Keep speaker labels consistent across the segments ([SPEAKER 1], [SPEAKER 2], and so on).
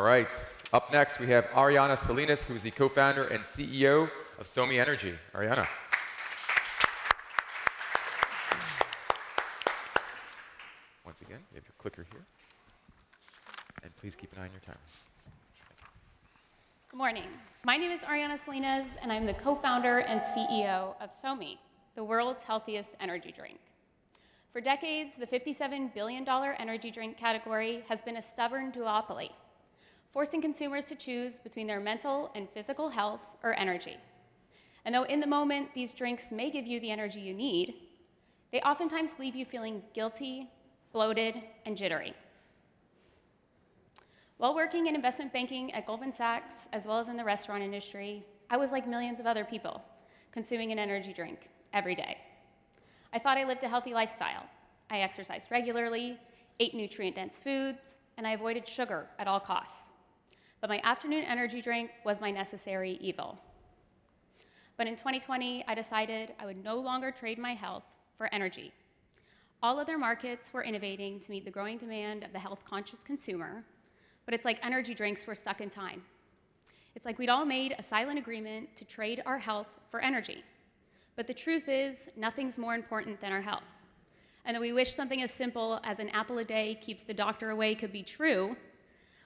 [SPEAKER 1] right. Up next, we have Ariana Salinas, who is the co-founder and CEO of SOMI Energy. Ariana. Once again, you have your clicker here. And please keep an eye on your timer.
[SPEAKER 2] Good morning. My name is Ariana Salinas, and I'm the co-founder and CEO of SOMI, the world's healthiest energy drink. For decades, the $57 billion energy drink category has been a stubborn duopoly, forcing consumers to choose between their mental and physical health or energy. And though in the moment these drinks may give you the energy you need, they oftentimes leave you feeling guilty, bloated, and jittery. While working in investment banking at Goldman Sachs, as well as in the restaurant industry, I was like millions of other people, consuming an energy drink every day. I thought I lived a healthy lifestyle. I exercised regularly, ate nutrient-dense foods, and I avoided sugar at all costs. But my afternoon energy drink was my necessary evil. But in 2020, I decided I would no longer trade my health for energy. All other markets were innovating to meet the growing demand of the health-conscious consumer, but it's like energy drinks were stuck in time. It's like we'd all made a silent agreement to trade our health for energy. But the truth is, nothing's more important than our health. And though we wish something as simple as an apple a day keeps the doctor away could be true,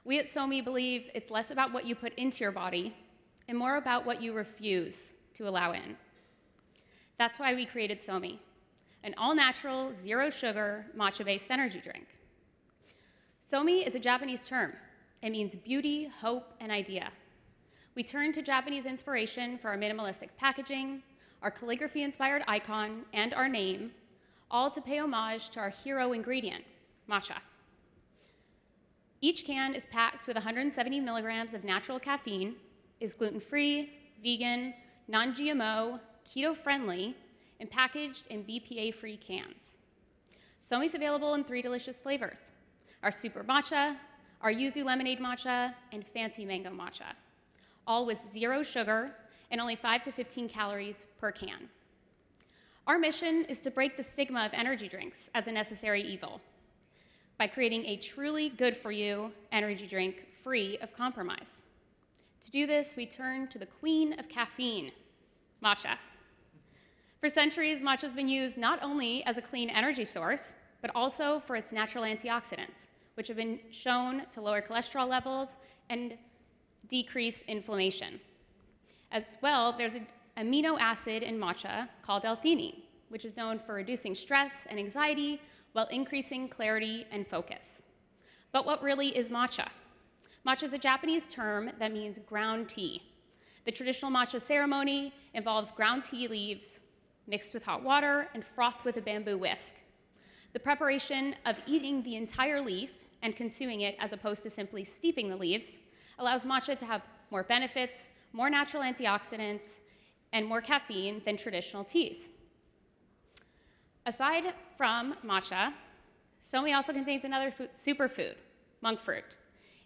[SPEAKER 2] we at SOMI believe it's less about what you put into your body and more about what you refuse to allow in. That's why we created SOMI, an all-natural, zero-sugar, matcha-based energy drink. SOMI is a Japanese term. It means beauty, hope, and idea. We turn to Japanese inspiration for our minimalistic packaging, our calligraphy-inspired icon, and our name, all to pay homage to our hero ingredient, matcha. Each can is packed with 170 milligrams of natural caffeine, is gluten-free, vegan, non-GMO, keto-friendly, and packaged in BPA-free cans. SOMI's available in 3 delicious flavors: our super matcha, our yuzu lemonade matcha, and fancy mango matcha, all with 0 sugar and only 5 to 15 calories per can. Our mission is to break the stigma of energy drinks as a necessary evil by creating a truly good-for-you energy drink free of compromise. To do this, we turn to the queen of caffeine, matcha. For centuries, matcha has been used not only as a clean energy source, but also for its natural antioxidants, which have been shown to lower cholesterol levels and decrease inflammation. As well, there's an amino acid in matcha called L-theanine, which is known for reducing stress and anxiety while increasing clarity and focus. But what really is matcha? Matcha is a Japanese term that means ground tea. The traditional matcha ceremony involves ground tea leaves mixed with hot water and frothed with a bamboo whisk. The preparation of eating the entire leaf and consuming it as opposed to simply steeping the leaves allows matcha to have more benefits, more natural antioxidants, and more caffeine than traditional teas. Aside from matcha, SOMI also contains another superfood, monk fruit.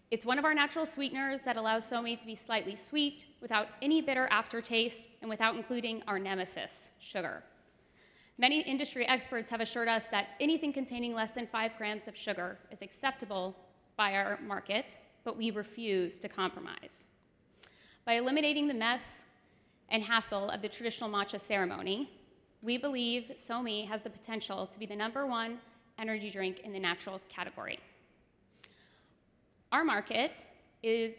[SPEAKER 2] It's one of our natural sweeteners that allows SOMI to be slightly sweet without any bitter aftertaste and without including our nemesis, sugar. Many industry experts have assured us that anything containing less than 5 grams of sugar is acceptable by our market, but we refuse to compromise. By eliminating the mess and hassle of the traditional matcha ceremony, we believe SOMI has the potential to be the #1 energy drink in the natural category. Our market is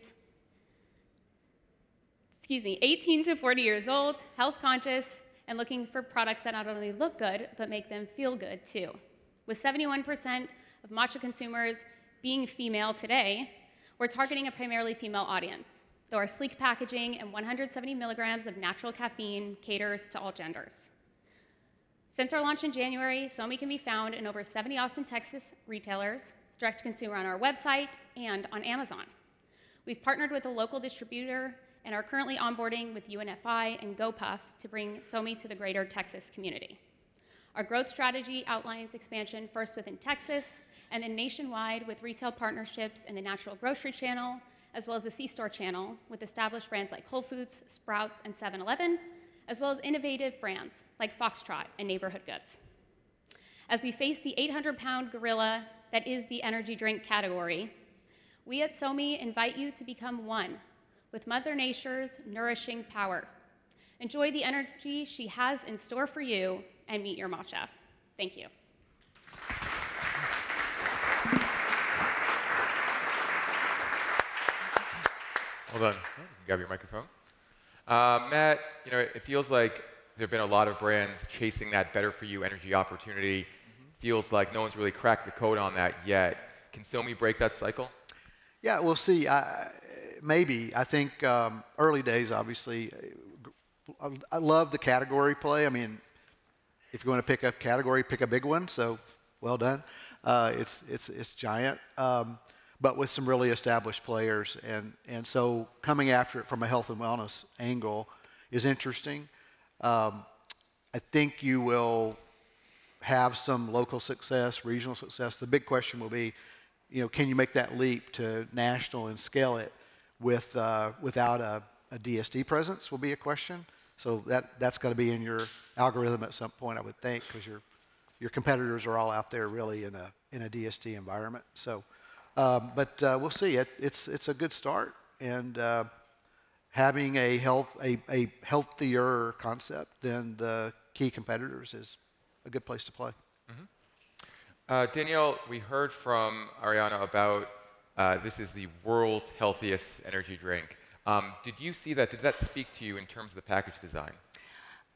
[SPEAKER 2] 18 to 40 years old, health conscious, and looking for products that not only look good, but make them feel good too. With 71% of matcha consumers being female today, we're targeting a primarily female audience, though our sleek packaging and 170 milligrams of natural caffeine caters to all genders. Since our launch in January, SOMI can be found in over 70 Austin, Texas retailers, direct to consumer on our website, and on Amazon. We've partnered with a local distributor and are currently onboarding with UNFI and GoPuff to bring SOMI to the greater Texas community. Our growth strategy outlines expansion first within Texas and then nationwide with retail partnerships in the natural grocery channel, as well as the C-store channel with established brands like Whole Foods, Sprouts, and 7-Eleven, as well as innovative brands like Foxtrot and Neighborhood Goods. As we face the 800-pound gorilla that is the energy drink category, we at SOMI invite you to become one with Mother Nature's nourishing power. Enjoy the energy she has in store for you and meet your matcha. Thank you.
[SPEAKER 1] Hold on. Grab your microphone. Matt, it feels like there have been a lot of brands chasing that better for you energy opportunity. Feels like no one's really cracked the code on that yet. Can SOMI break that cycle?
[SPEAKER 3] Yeah, we'll see. Maybe. I think early days, obviously. I love the category play. I mean, if you're going to pick a category, pick a big one. So, well done. It's giant, but with some really established players, and so coming after it from a health and wellness angle is interesting. I think you will have some local success, regional success. The big question will be, can you make that leap to national and scale it without a DSD presence will be a question. So that's got to be in your algorithm at some point, I would think, because your competitors are all out there really in a DSD environment. So, but we'll see. It's a good start, and having a healthier concept than the key competitors is a good place to play.
[SPEAKER 1] Danielle, we heard from Ariana about this is the world's healthiest energy drink. Did you see that? Did that speak to you in terms of the package design?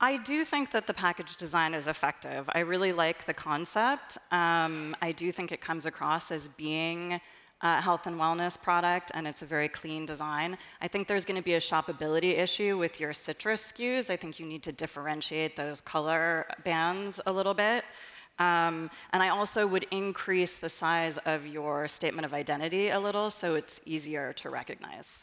[SPEAKER 4] I do think that the package design is effective. I really like the concept. I do think it comes across as being a health and wellness product, and it's a very clean design. I think there's going to be a shoppability issue with your citrus SKUs. I think you need to differentiate those color bands a little bit. And I also would increase the size of your statement of identity a little so it's easier to recognize.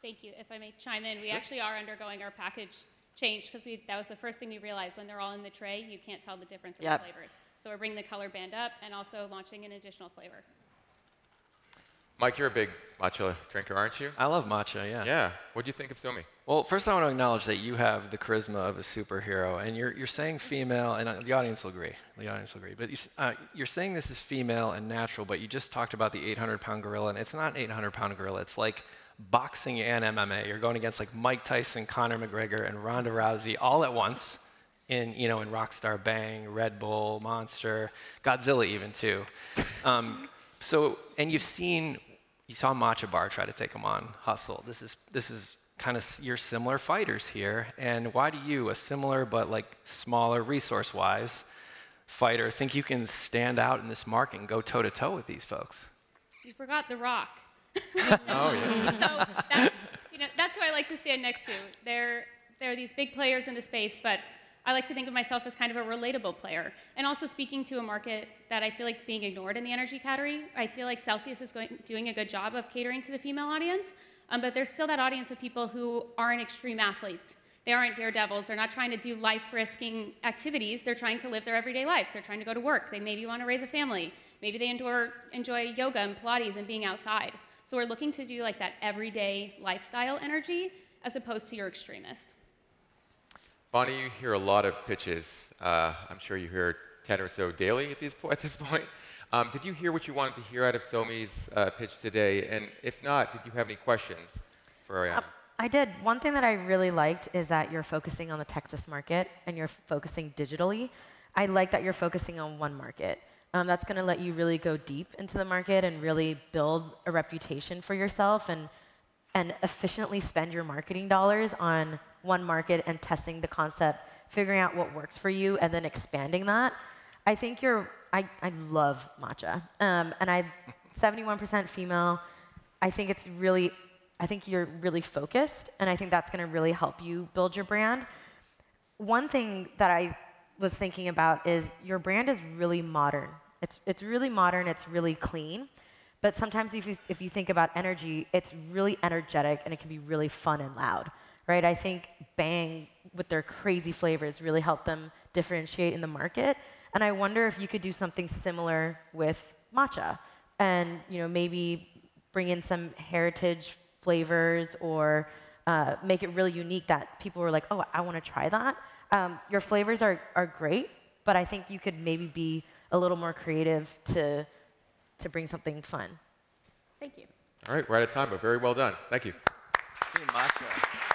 [SPEAKER 2] Thank you. If I may chime in, we actually are undergoing our package change because that was the first thing we realized. When they're all in the tray, you can't tell the difference in the flavors. So we're bringing the color band up and also launching an additional flavor.
[SPEAKER 1] Mike, you're a big matcha drinker, aren't you?
[SPEAKER 5] I love matcha, yeah.
[SPEAKER 1] Yeah. What do you think of SOMI?
[SPEAKER 5] Well, first I want to acknowledge that you have the charisma of a superhero, and you're saying female, and the audience will agree. The audience will agree. But you're saying this is female and natural, but you just talked about the 800-pound gorilla, and it's not an 800-pound gorilla. It's like boxing and MMA. You're going against like Mike Tyson, Conor McGregor, and Ronda Rousey all at once in Rockstar Bang, Red Bull, Monster, Godzilla even too. And you saw Matcha Bar try to take them on, Hustle. This is kind of your similar fighters here. And why do you, a similar but like smaller resource-wise fighter, think you can stand out in this market and go toe-to-toe with these folks?
[SPEAKER 2] You forgot The Rock.
[SPEAKER 1] Oh, yeah.
[SPEAKER 2] So that's who I like to stand next to. There are these big players in the space, but I like to think of myself as kind of a relatable player, and also speaking to a market that I feel like is being ignored in the energy category. I feel like Celsius is doing a good job of catering to the female audience, but there's still that audience of people who aren't extreme athletes. They aren't daredevils. They're not trying to do life-risking activities. They're trying to live their everyday life. They're trying to go to work. They maybe want to raise a family. Maybe they enjoy yoga and Pilates and being outside. So we're looking to do like that everyday lifestyle energy as opposed to your extremist.
[SPEAKER 1] Bonnie, you hear a lot of pitches. I'm sure you hear 10 or so daily at this point. Did you hear what you wanted to hear out of SOMI's pitch today? And if not, did you have any questions for Ariana?
[SPEAKER 6] I did. One thing that I really liked is that you're focusing on the Texas market and you're focusing digitally. I like that you're focusing on one market. That's going to let you really go deep into the market and really build a reputation for yourself and efficiently spend your marketing dollars on one market and testing the concept, figuring out what works for you, and then expanding that. I think I love matcha. And 71% female. I think you're really focused, and I think that's going to really help you build your brand. One thing that I was thinking about is your brand is really modern. It's really modern, it's really clean. But sometimes if you think about energy, it's really energetic, and it can be really fun and loud. Right? I think Bang, with their crazy flavors, really helped them differentiate in the market. And I wonder if you could do something similar with matcha, and maybe bring in some heritage flavors, or make it really unique that people were like, oh, I want to try that. Your flavors are great, but I think you could maybe be a little more creative to bring something fun.
[SPEAKER 2] Thank you.
[SPEAKER 1] All right, we're out of time, but very well done. Thank you.
[SPEAKER 7] Team Matcha.